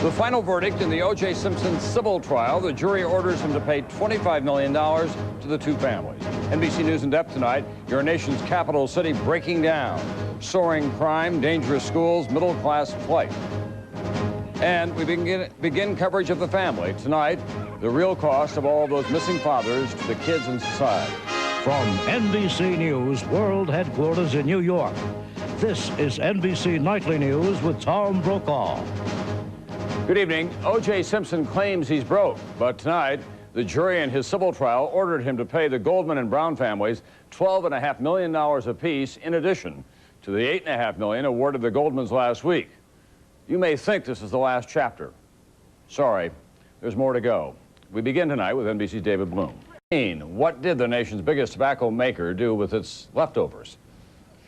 The final verdict in the O.J. Simpson civil trial, the jury orders him to pay $25 million to the two families. NBC News in depth tonight, your nation's capital city breaking down. Soaring crime, dangerous schools, middle-class flight. And we begin coverage of the family. Tonight, the real cost of all those missing fathers to the kids in society. From NBC News World Headquarters in New York, this is NBC Nightly News with Tom Brokaw. Good evening. O.J. Simpson claims he's broke, but tonight, the jury in his civil trial ordered him to pay the Goldman and Brown families $12.5 million apiece, in addition to the $8.5 million awarded the Goldmans last week. You may think this is the last chapter. Sorry, there's more to go. We begin tonight with NBC's David Bloom. What did the nation's biggest tobacco maker do with its leftovers?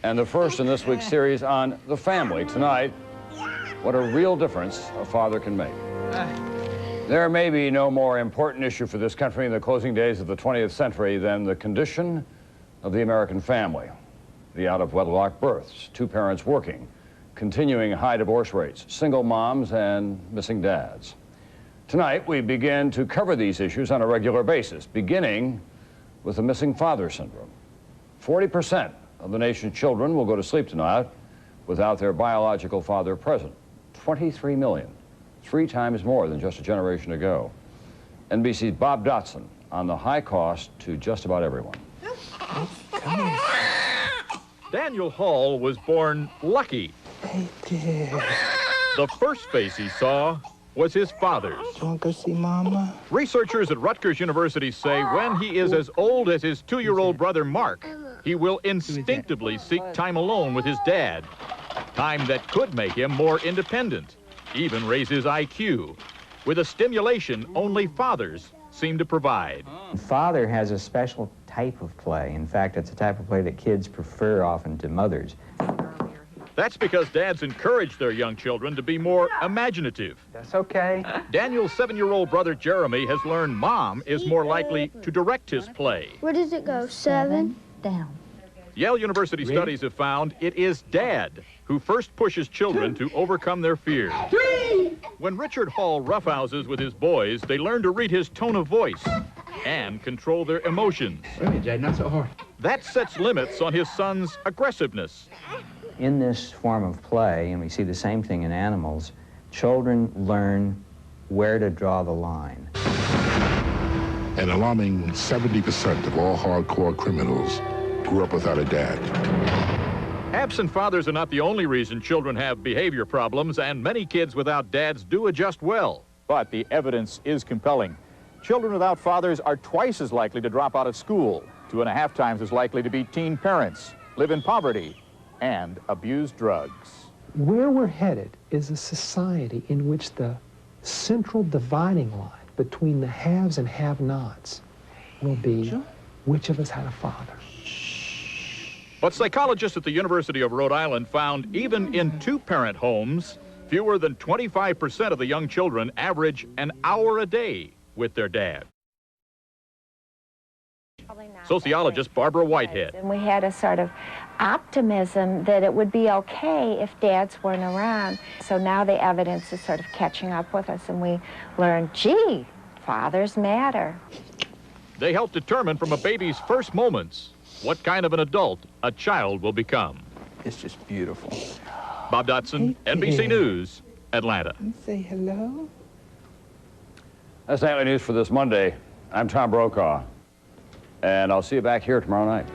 And the first in this week's series on the family. Tonight, what a real difference a father can make. There may be no more important issue for this country in the closing days of the 20th century than the condition of the American family. The out-of-wedlock births, two parents working, continuing high divorce rates, single moms, and missing dads. Tonight, we begin to cover these issues on a regular basis, beginning with the missing father syndrome. 40% of the nation's children will go to sleep tonight without their biological father present. 23 million, 3 times more than just a generation ago. NBC's Bob Dotson on the high cost to just about everyone. Daniel Hall was born lucky. Hey, dear. The first face he saw was his father's. You want to go see Mama? Researchers at Rutgers University say when he is as old as his 2-year-old brother Mark, he will instinctively seek time alone with his dad. Time that could make him more independent, even raise his IQ, with a stimulation only fathers seem to provide. Father has a special type of play. In fact, it's a type of play that kids prefer often to mothers. That's because dads encourage their young children to be more imaginative. That's okay. Daniel's 7-year-old brother Jeremy has learned mom is more likely to direct his play. Where does it go? 7? Down. Yale University studies have found it is dad who first pushes children to overcome their fears. 3! When Richard Hall roughhouses with his boys, they learn to read his tone of voice and control their emotions. Wait a minute, Jay, not so hard. That sets limits on his son's aggressiveness. In this form of play, and we see the same thing in animals, children learn where to draw the line. An alarming 70% of all hardcore criminals grew up without a dad. Absent fathers are not the only reason children have behavior problems, and many kids without dads do adjust well. But the evidence is compelling. Children without fathers are twice as likely to drop out of school, 2.5 times as likely to be teen parents, live in poverty, and abuse drugs. Where we're headed is a society in which the central dividing line between the haves and have-nots will be which of us had a father. But psychologists at the University of Rhode Island found even in 2-parent homes, fewer than 25% of the young children average an hour a day with their dad. Sociologist Barbara Whitehead. And we had a sort of optimism that it would be okay if dads weren't around. So now the evidence is sort of catching up with us, and we learn, gee, fathers matter. They help determine from a baby's first moments what kind of an adult a child will become. It's just beautiful. Bob Dotson, Hey, NBC kid. News, Atlanta. Say hello. That's Nightly News for this Monday. I'm Tom Brokaw, and I'll see you back here tomorrow night.